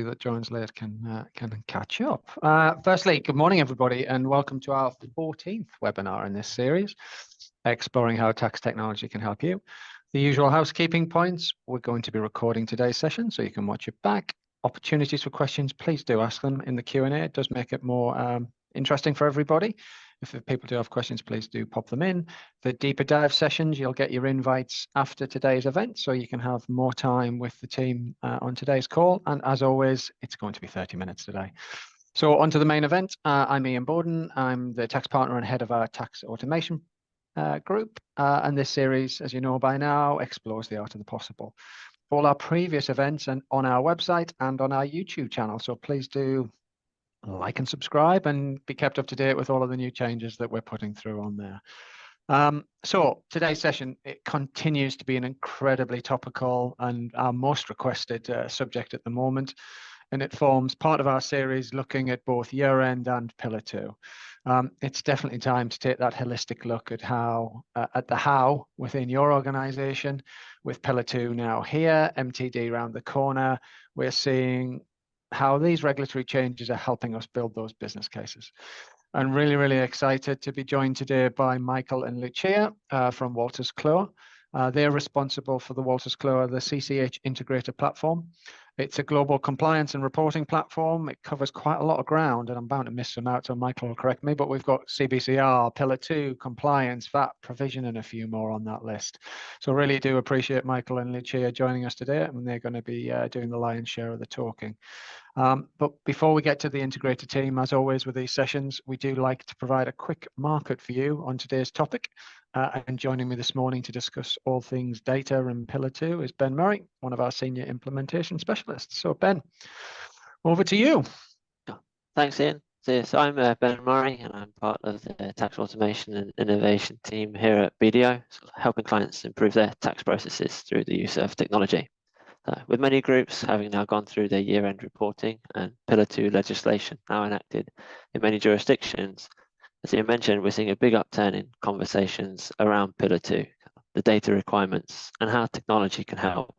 that joins late can catch up. Firstly, good morning, everybody, and welcome to our 14th webinar in this series, exploring how tax technology can help you. The usual housekeeping points: we're going to be recording today's session, so you can watch it back. Opportunities for questions, please do ask them in the Q&A. It does make it more interesting for everybody. If people do have questions, please do pop them in. The deeper dive sessions, you'll get your invites after today's event, so you can have more time with the team on today's call. And as always, it's going to be 30 minutes today. So on to the main event. I'm Ian Bowden. I'm the tax partner and head of our tax automation group. And this series, as you know by now, explores the art of the possible. All our previous events and on our website and on our YouTube channel. So please do like and subscribe and be kept up to date with all of the new changes that we're putting through on there. So today's session, it continues to be an incredibly topical and our most requested subject at the moment. And it forms part of our series looking at both year-end and Pillar Two. It's definitely time to take that holistic look at the how within your organization. With Pillar Two now here, MTD around the corner, we're seeing how these regulatory changes are helping us build those business cases. I'm really, really excited to be joined today by Michael and Lucia from Wolters Kluwer. They're responsible for the Wolters Kluwer, the CCH Integrator platform. It's a global compliance and reporting platform. It covers quite a lot of ground, and I'm bound to miss some out, so Michael will correct me, but we've got CBCR, Pillar Two, compliance, VAT, provision, and a few more on that list. So really do appreciate Michael and Lucia joining us today, and they're going to be doing the lion's share of the talking. But before we get to the integrator team, as always with these sessions, we do like to provide a quick market view on today's topic. And joining me this morning to discuss all things data and Pillar Two is Ben Murray, one of our senior implementation specialists. So Ben, over to you. Thanks, Ian. So I'm Ben Murray, and I'm part of the tax automation and innovation team here at BDO, helping clients improve their tax processes through the use of technology. With many groups having now gone through their year-end reporting and Pillar Two legislation now enacted in many jurisdictions, as Ian mentioned, we're seeing a big upturn in conversations around Pillar Two, the data requirements, and how technology can help.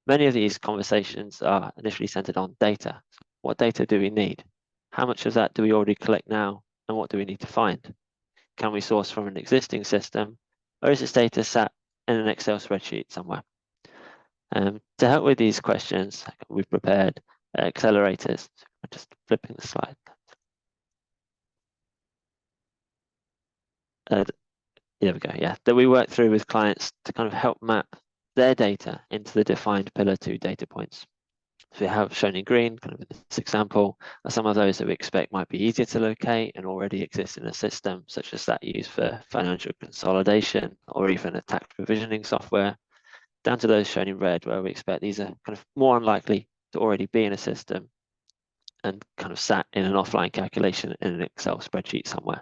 Many of these conversations are initially centered on data. What data do we need? How much of that do we already collect now? And what do we need to find? Can we source from an existing system, or is this data sat in an Excel spreadsheet somewhere? To help with these questions, we've prepared accelerators. I'm just flipping the slide. There we go, yeah, that we work through with clients to kind of help map their data into the defined Pillar Two data points. So we have shown in green, kind of in this example, are some of those that we expect might be easier to locate and already exist in a system, such as that used for financial consolidation or even a tax provisioning software, down to those shown in red, where we expect these are kind of more unlikely to already be in a system and kind of sat in an offline calculation in an Excel spreadsheet somewhere.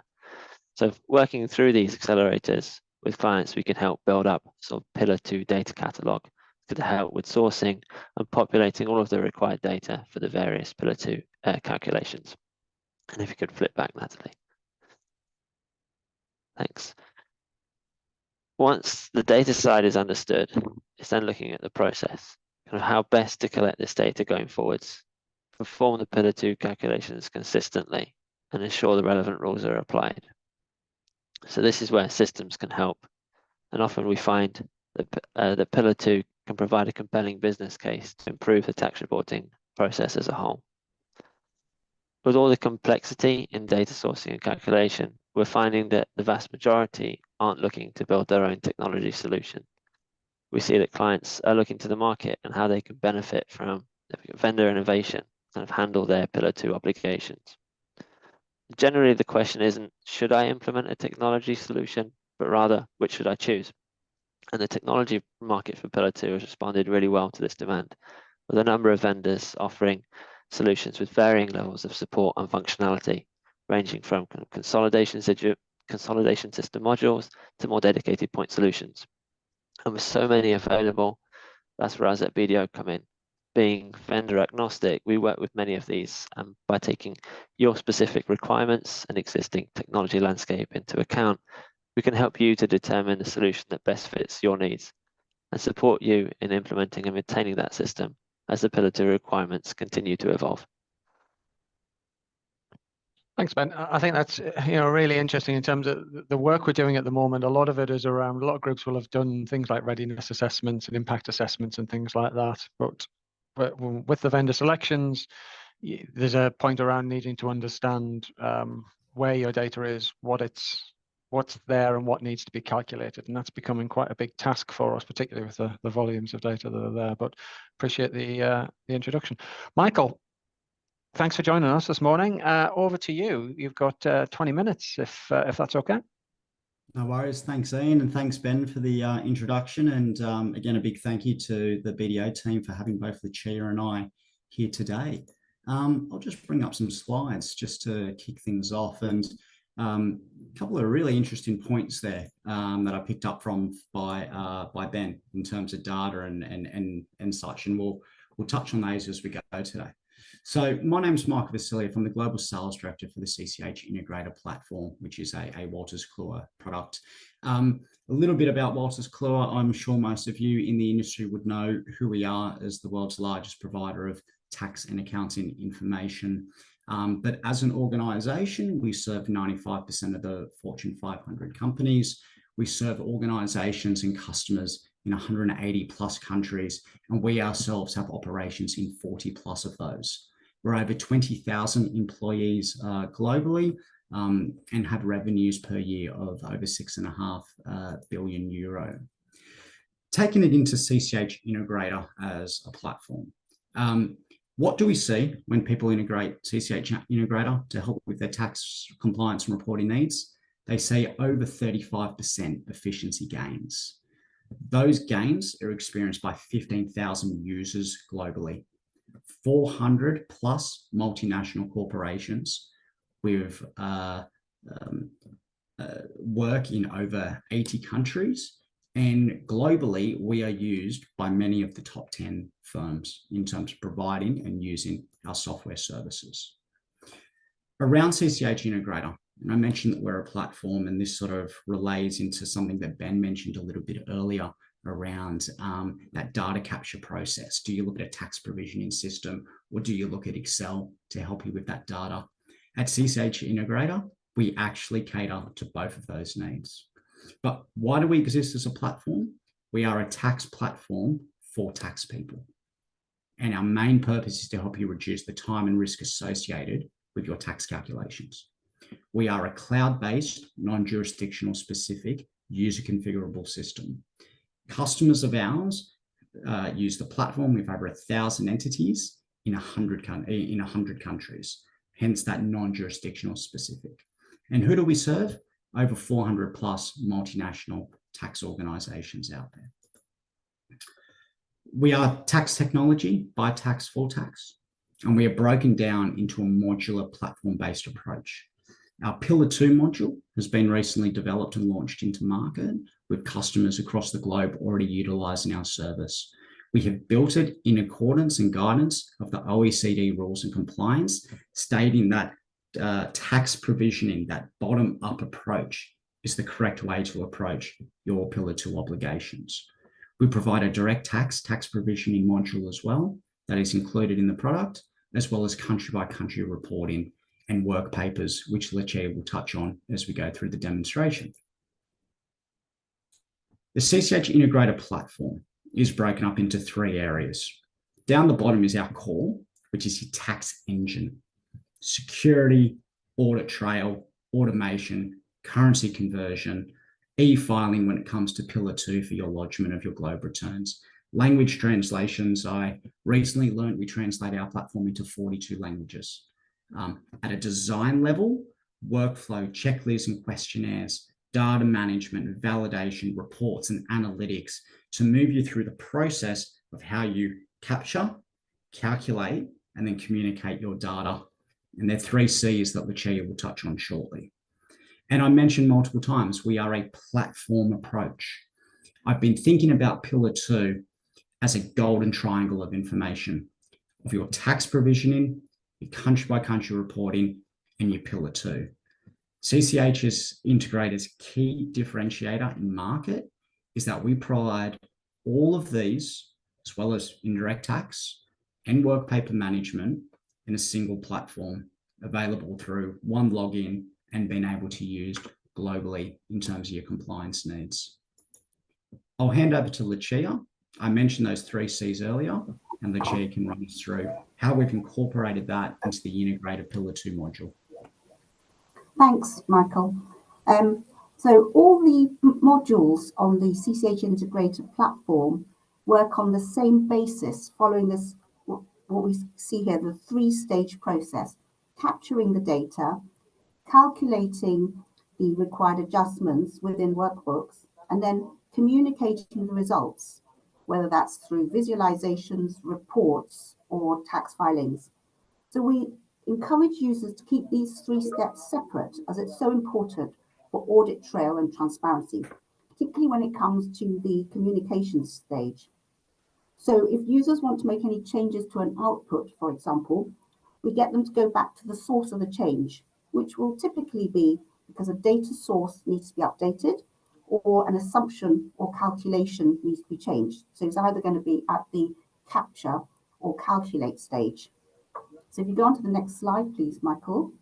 So working through these accelerators with clients, we can help build up sort of Pillar Two data catalog to help with sourcing and populating all of the required data for the various Pillar Two calculations. And if you could flip back, Natalie. Thanks. Once the data side is understood, it's then looking at the process, kind of how best to collect this data going forwards, perform the Pillar Two calculations consistently, and ensure the relevant rules are applied. So this is where systems can help, and often we find that the Pillar Two can provide a compelling business case to improve the tax reporting process as a whole. With all the complexity in data sourcing and calculation, we're finding that the vast majority aren't looking to build their own technology solution. We see that clients are looking to the market and how they can benefit from vendor innovation and handle their Pillar Two obligations. Generally, the question isn't, should I implement a technology solution, but rather, which should I choose? And the technology market for Pillar Two has responded really well to this demand, with a number of vendors offering solutions with varying levels of support and functionality, ranging from kind of consolidation system modules to more dedicated point solutions. And with so many available, that's where us at BDO come in. Being vendor agnostic, we work with many of these, and by taking your specific requirements and existing technology landscape into account, we can help you to determine the solution that best fits your needs and support you in implementing and maintaining that system as the Pillar 2 requirements continue to evolve. Thanks, Ben. I think that's really interesting in terms of the work we're doing at the moment. A lot of it is around, a lot of groups will have done things like readiness assessments and impact assessments and things like that. But with the vendor selections, there's a point around needing to understand where your data is, what's there and what needs to be calculated. And that's becoming quite a big task for us, particularly with the volumes of data that are there. But appreciate the introduction. Michael, thanks for joining us this morning. Over to you. You've got 20 minutes, if that's okay. No worries. Thanks, Ian, and thanks, Ben, for the introduction. And again, a big thank you to the BDO team for having both Lucia and I here today. I'll just bring up some slides just to kick things off, and a couple of really interesting points there that I picked up from by Ben in terms of data and such, and we'll touch on those as we go today. So my name is Michael Vassilieff. I'm the Global Sales Director for the CCH Integrator platform, which is a Wolters Kluwer product. A little bit about Wolters Kluwer. I'm sure most of you in the industry would know who we are as the world's largest provider of tax and accounting information. But as an organization, we serve 95% of the Fortune 500 companies. We serve organizations and customers in 180 plus countries, and we ourselves have operations in 40 plus of those. We're over 20,000 employees globally and have revenues per year of over 6.5 billion euro. Taking it into CCH Integrator as a platform. What do we see when people integrate CCH Integrator to help with their tax compliance and reporting needs? They see over 35% efficiency gains. Those gains are experienced by 15,000 users globally, 400 plus multinational corporations with work in over 80 countries. And globally, we are used by many of the top 10 firms in terms of providing and using our software services. Around CCH Integrator, and I mentioned that we're a platform, and this sort of relays into something that Ben mentioned a little bit earlier around that data capture process. Do you look at a tax provisioning system, or do you look at Excel to help you with that data? At CCH Integrator, we actually cater to both of those needs. But why do we exist as a platform? We are a tax platform for tax people. And our main purpose is to help you reduce the time and risk associated with your tax calculations. We are a cloud-based, non-jurisdictional specific, user configurable system. Customers of ours use the platform with over 1,000 entities in 100 countries, hence that non-jurisdictional specific. And who do we serve? Over 400 plus multinational tax organizations out there. We are tax technology by tax for tax, and we are broken down into a modular platform-based approach. Our Pillar 2 module has been recently developed and launched into market with customers across the globe already utilizing our service. We have built it in accordance and guidance of the OECD rules and compliance, stating that tax provisioning, that bottom-up approach, is the correct way to approach your Pillar 2 obligations. We provide a direct tax provisioning module as well that is included in the product, as well as country-by-country reporting and work papers, which Lucia will touch on as we go through the demonstration. The CCH Integrator platform is broken up into 3 areas. Down the bottom is our core, which is your tax engine. Security, audit trail, automation, currency conversion, e-filing when it comes to Pillar 2 for your lodgement of your globe returns. Language translations, I recently learned we translate our platform into 42 languages. At a design level, workflow, checklists and questionnaires, data management, validation, reports and analytics to move you through the process of how you capture, calculate, and then communicate your data. And they're 3 C's that Lucia will touch on shortly. And I mentioned multiple times, we are a platform approach. I've been thinking about Pillar 2 as a golden triangle of information of your tax provisioning, your country-by-country reporting, and your Pillar 2. CCH Integrator's key differentiator in market is that we provide all of these, as well as indirect tax, and work paper management in a single platform, available through one login and being able to use globally in terms of your compliance needs. I'll hand over to Lucia. I mentioned those 3 C's earlier, and Lucia can run us through how we've incorporated that into the Integrator Pillar 2 module. Thanks, Michael. So all the modules on the CCH Integrator platform work on the same basis, following this, what we see here, the 3-stage process: capturing the data, calculating the required adjustments within workbooks, and then communicating the results, whether that's through visualizations, reports, or tax filings. So we encourage users to keep these 3 steps separate, as it's so important for audit trail and transparency, particularly when it comes to the communications stage. So if users want to make any changes to an output, for example, we get them to go back to the source of the change, which will typically be because a data source needs to be updated, or an assumption or calculation needs to be changed. So it's either going to be at the capture or calculate stage. So if you go on to the next slide, please, Michael.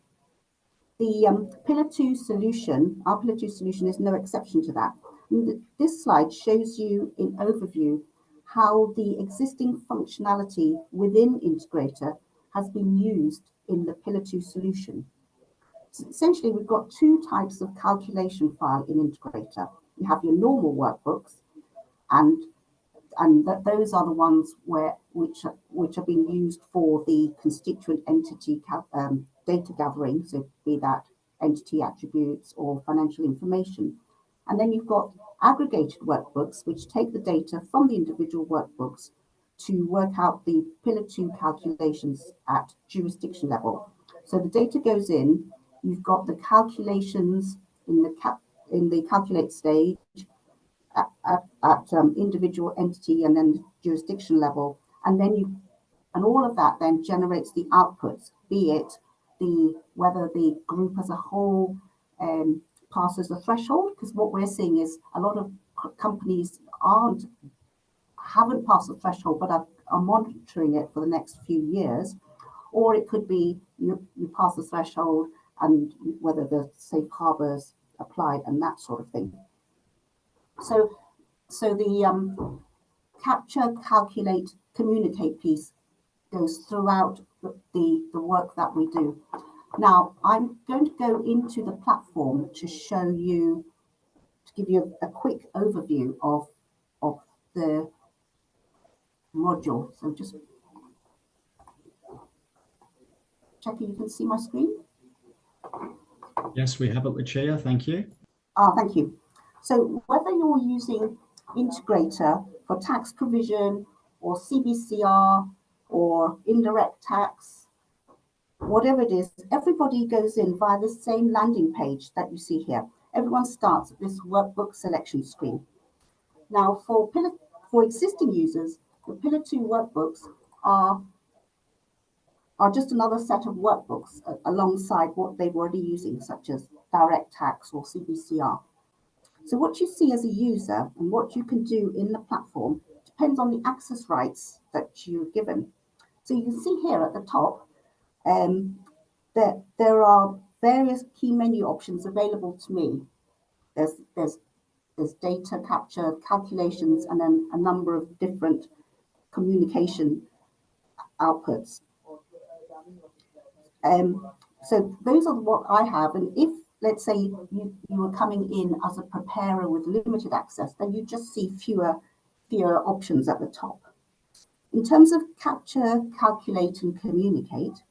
The Pillar 2 solution, our Pillar 2 solution is no exception to that. And this slide shows you in overview how the existing functionality within Integrator has been used in the Pillar 2 solution. So essentially, we've got 2 types of calculation file in Integrator. You have your normal workbooks, and those are the ones which are being used for the constituent entity data gathering, so be that entity attributes or financial information. And then you've got aggregated workbooks, which take the data from the individual workbooks to work out the Pillar 2 calculations at jurisdiction level. So the data goes in, you've got the calculations in the calculate stage, at individual entity and then jurisdiction level, and then all of that then generates the outputs, be it whether the group as a whole passes the threshold, because what we're seeing is a lot of companies haven't passed the threshold but are monitoring it for the next few years, or it could be you pass the threshold and whether the safe harbors apply and that sort of thing. So the capture, calculate, communicate piece goes throughout the work that we do. Now, I'm going to go into the platform to show you, to give you a quick overview of the module. So just checking you can see my screen. Yes, we have it, Lucia. Thank you. Thank you. So whether you're using Integrator for tax provision or CBCR or indirect tax, whatever it is, everybody goes in via the same landing page that you see here. Everyone starts at this workbook selection screen. Now, for existing users, the Pillar 2 workbooks are just another set of workbooks alongside what they're already using, such as direct tax or CBCR. So what you see as a user and what you can do in the platform depends on the access rights that you're given. So you can see here at the top that there are various key menu options available to me. There's data capture, calculations, and then a number of different communication outputs. So those are what I have, and if let's say you were coming in as a preparer with limited access, then you just see fewer options at the top. In terms of capture, calculate, and communicate,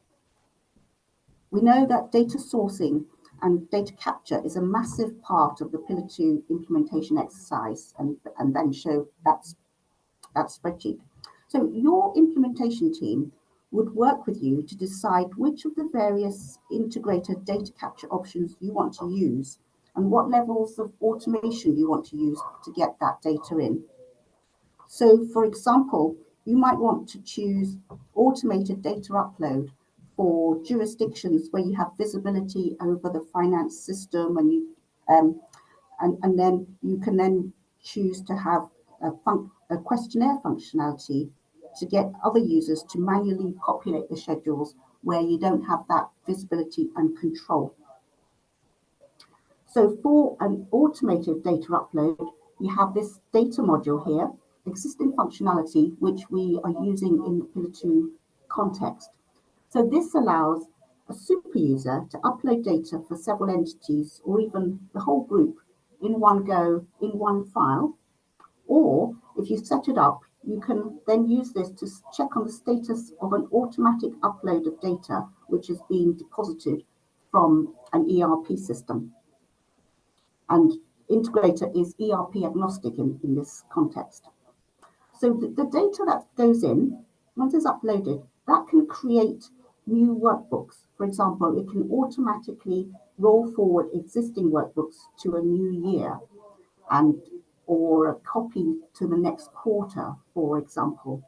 we know that data sourcing and data capture is a massive part of the Pillar 2 implementation exercise, and then show that spreadsheet. So your implementation team would work with you to decide which of the various integrated data capture options you want to use and what levels of automation you want to use to get that data in. So, for example, you might want to choose automated data upload for jurisdictions where you have visibility over the finance system, and you and then you can then choose to have a questionnaire functionality to get other users to manually populate the schedules where you don't have that visibility and control. So for an automated data upload, you have this data module here, existing functionality, which we are using in the Pillar 2 context. So this allows a super user to upload data for several entities or even the whole group in one go, in one file. Or if you set it up, you can then use this to check on the status of an automatic upload of data, which is being deposited from an ERP system. And Integrator is ERP agnostic in this context. So the data that goes in, once it's uploaded, that can create new workbooks. For example, it can automatically roll forward existing workbooks to a new year, or a copy to the next quarter, for example.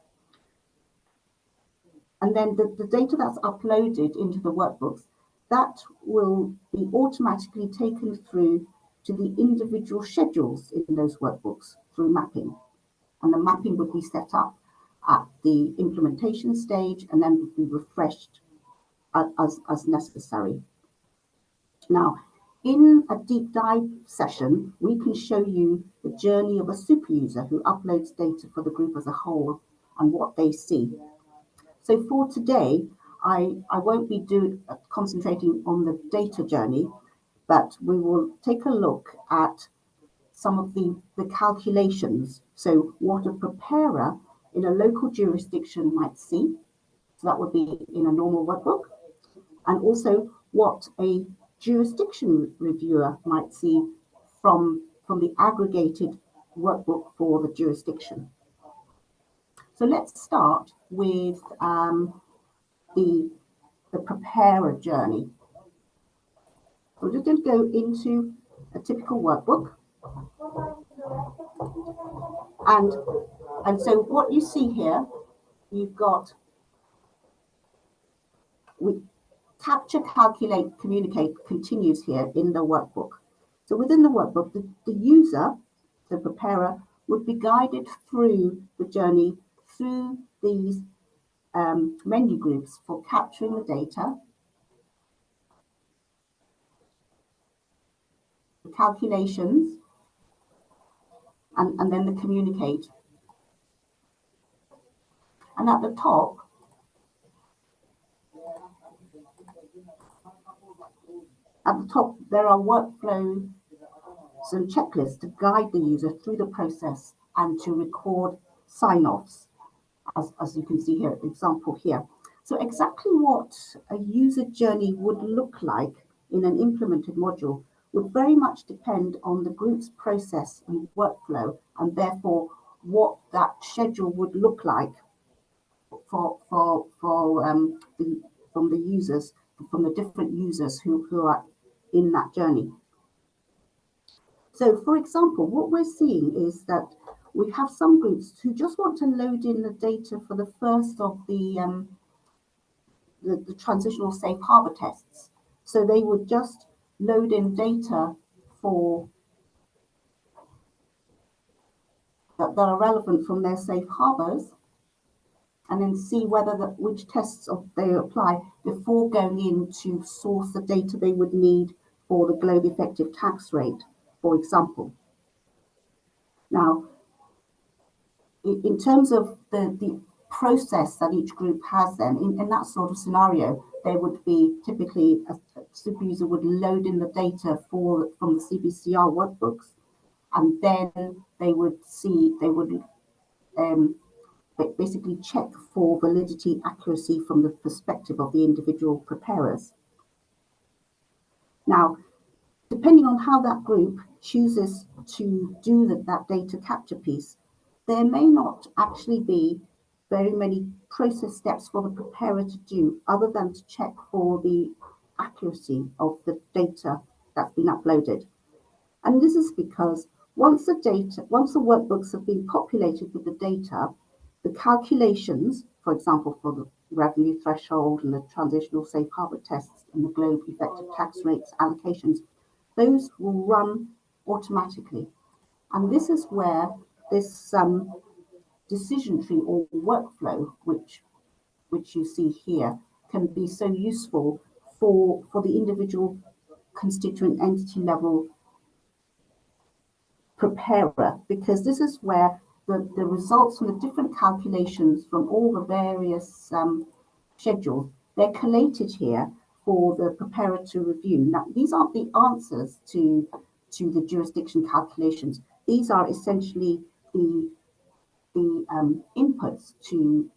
And then the data that's uploaded into the workbooks, that will be automatically taken through to the individual schedules in those workbooks through mapping. And the mapping would be set up at the implementation stage and then would be refreshed as necessary. Now, in a deep dive session, we can show you the journey of a super user who uploads data for the group as a whole and what they see. So for today, I won't be concentrating on the data journey, but we will take a look at some of the calculations. So what a preparer in a local jurisdiction might see. So that would be in a normal workbook. And also what a jurisdiction reviewer might see from the aggregated workbook for the jurisdiction. So let's start with the preparer journey. We're just going to go into a typical workbook. And so what you see here, you've got capture, calculate, communicate continues here in the workbook. So within the workbook, the user, the preparer, would be guided through the journey through these menu groups for capturing the data, the calculations, and then the communicate. And at the top, there are workflows and checklists to guide the user through the process and to record sign-offs, as you can see here, example here. So exactly what a user journey would look like in an implemented module would very much depend on the group's process and workflow, and therefore what that schedule would look like from the users, from the different users who are in that journey. So, for example, what we're seeing is that we have some groups who just want to load in the data for the first of the transitional safe harbor tests. So they would just load in data that are relevant from their safe harbors, and then see which tests they apply before going in to source the data they would need for the global effective tax rate, for example. Now, in terms of the process that each group has then, in that sort of scenario, there would be typically a super user would load in the data from the CBCR workbooks, and then they would basically check for validity accuracy from the perspective of the individual preparers. Now, depending on how that group chooses to do that data capture piece, there may not actually be very many process steps for the preparer to do other than to check for the accuracy of the data that's been uploaded. And this is because once the workbooks have been populated with the data, the calculations, for example, for the revenue threshold and the transitional safe harbor tests and the global effective tax rates allocations, those will run automatically. And this is where this decision tree or workflow, which you see here, can be so useful for the individual constituent entity level preparer, because this is where the results from the different calculations from all the various schedules, they're collated here for the preparer to review. Now, these aren't the answers to the jurisdiction calculations. These are essentially the inputs to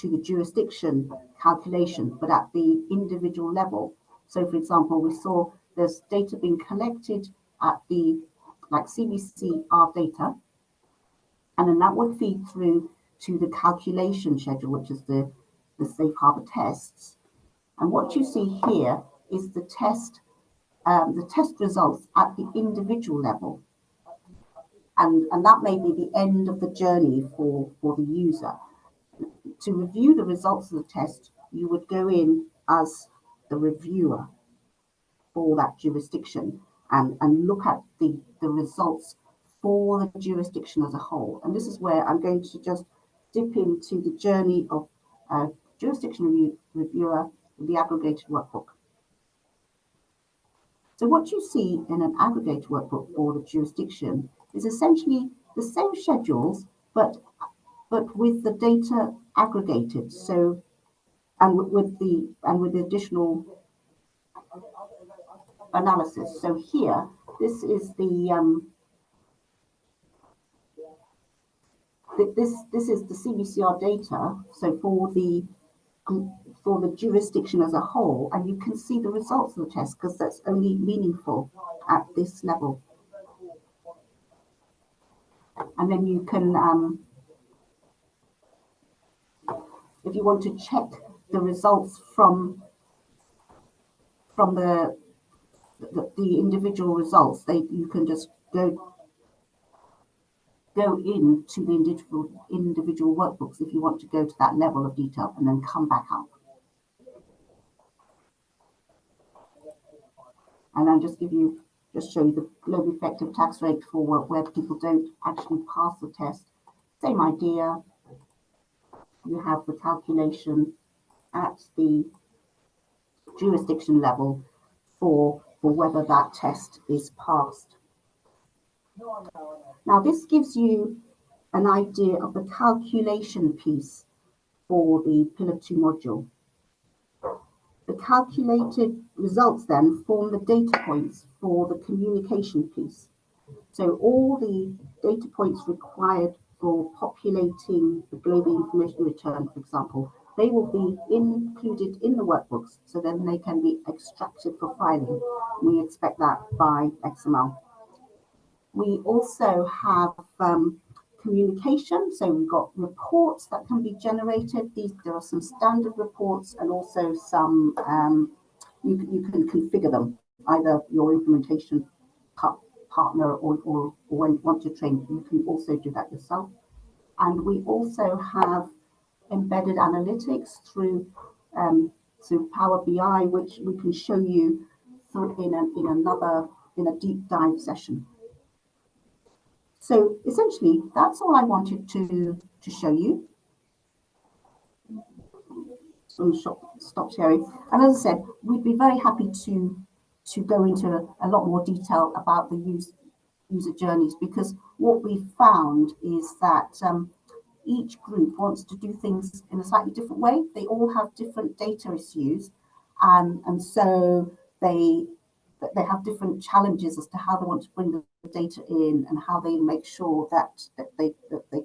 the jurisdiction calculation, but at the individual level. So, for example, we saw there's data being collected at the like CBCR data, and then that would feed through to the calculation schedule, which is the safe harbor tests. And what you see here is the test results at the individual level. And that may be the end of the journey for the user. To review the results of the test, you would go in as the reviewer for that jurisdiction and look at the results for the jurisdiction as a whole. And this is where I'm going to just dip into the journey of jurisdiction reviewer with the aggregated workbook. So what you see in an aggregated workbook for the jurisdiction is essentially the same schedules, but with the data aggregated. So and with the additional analysis. So here, this is the this is the CBCR data. So for the jurisdiction as a whole, and you can see the results of the test because that's only meaningful at this level. And then you can, if you want to check the results from the individual results, you can just go into the individual workbooks if you want to go to that level of detail, and then come back out. And I'll just show you the global effective tax rate for where people don't actually pass the test. Same idea. You have the calculation at the jurisdiction level for whether that test is passed. Now, this gives you an idea of the calculation piece for the Pillar 2 module. The calculated results then form the data points for the communication piece. So all the data points required for populating the global information return, for example, they will be included in the workbooks, so then they can be extracted for filing. We expect that by XML. We also have communication, so we've got reports that can be generated. There are some standard reports and also some, you can configure them, either your implementation partner or when you want to train, you can also do that yourself. And we also have embedded analytics through Power BI, which we can show you through in a deep dive session. So essentially, that's all I wanted to show you. Stop sharing. And as I said, we'd be very happy to go into a lot more detail about the user journeys, because what we've found is that each group wants to do things in a slightly different way. They all have different data issues, and so they have different challenges as to how they want to bring the data in and how they make sure that they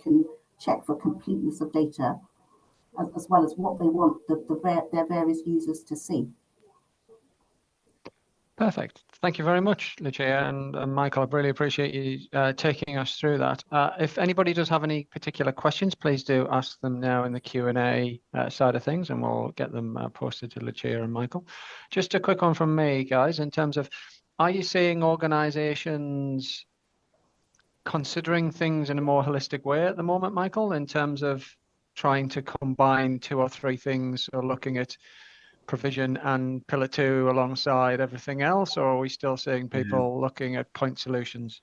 can check for completeness of data, as well as what they want their various users to see. Perfect. Thank you very much, Lucia and Michael. I really appreciate you taking us through that. If anybody does have any particular questions, please do ask them now in the Q&A side of things, and we'll get them posted to Lucia and Michael. Just a quick one from me, guys, in terms of, are you seeing organizations considering things in a more holistic way at the moment, Michael, in terms of trying to combine 2 or 3 things, or looking at provision and Pillar 2 alongside everything else, or are we still seeing people looking at point solutions?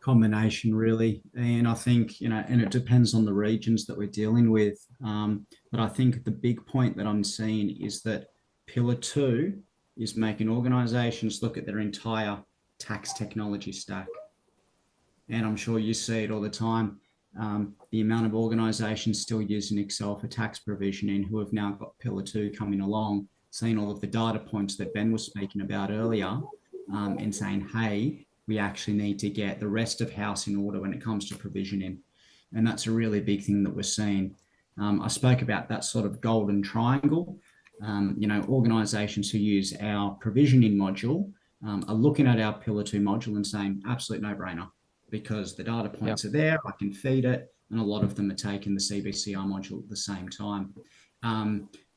combination, really. And I think, you know, and it depends on the regions that we're dealing with. But I think the big point that I'm seeing is that Pillar 2 is making organizations look at their entire tax technology stack. And I'm sure you see it all the time. The amount of organizations still using Excel for tax provisioning who have now got Pillar 2 coming along, seeing all of the data points that Ben was speaking about earlier, and saying, hey, we actually need to get the rest of house in order when it comes to provisioning. And that's a really big thing that we're seeing. I spoke about that sort of golden triangle. You know, organizations who use our provisioning module are looking at our Pillar 2 module and saying, absolute no-brainer, because the data points are there, I can feed it, and a lot of them are taking the CBCR module at the same time.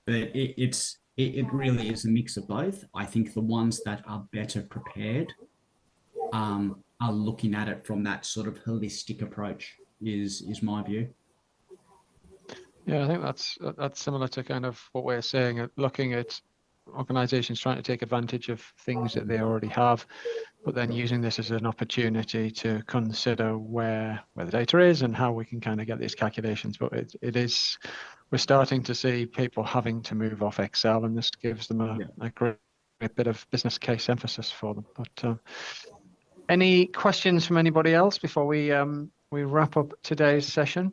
But it really is a mix of both. I think the ones that are better prepared are looking at it from that sort of holistic approach is my view. Yeah, I think that's similar to kind of what we're saying, looking at organizations trying to take advantage of things that they already have, but then using this as an opportunity to consider where the data is and how we can kind of get these calculations. But we're starting to see people having to move off Excel, and this gives them a great bit of business case emphasis for them. But any questions from anybody else before we wrap up today's session?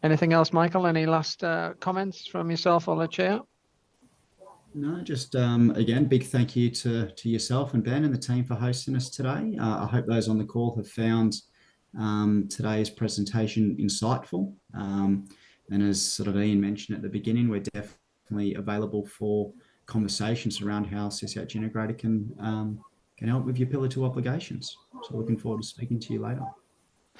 Anything else, Michael? Any last comments from yourself or Lucia? No, just again, big thank you to yourself and Ben and the team for hosting us today. I hope those on the call have found today's presentation insightful. And as sort of Ian mentioned at the beginning, we're definitely available for conversations around how CCH Integrator can help with your Pillar 2 obligations. So looking forward to speaking to you later.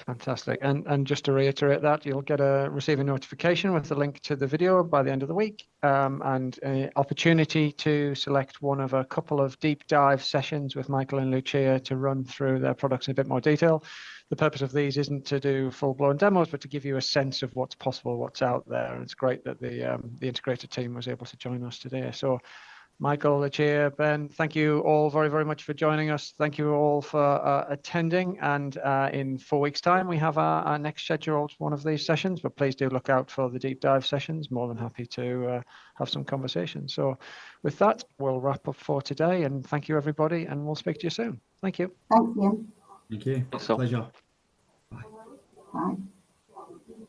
Fantastic. And just to reiterate that, you'll receive a notification with the link to the video by the end of the week, and an opportunity to select one of a couple of deep dive sessions with Michael and Lucia to run through their products in a bit more detail. The purpose of these isn't to do full-blown demos, but to give you a sense of what's possible, what's out there. And it's great that the integrator team was able to join us today. So Michael, Lucia, Ben, thank you all very, very much for joining us. Thank you all for attending. And in 4 weeks' time, we have our next scheduled one of these sessions, but please do look out for the deep dive sessions. More than happy to have some conversations. So with that, we'll wrap up for today. And thank you, everybody. And we'll speak to you soon. Thank you. Thanks, Ian. Thank you. Thanks all. Pleasure. Bye.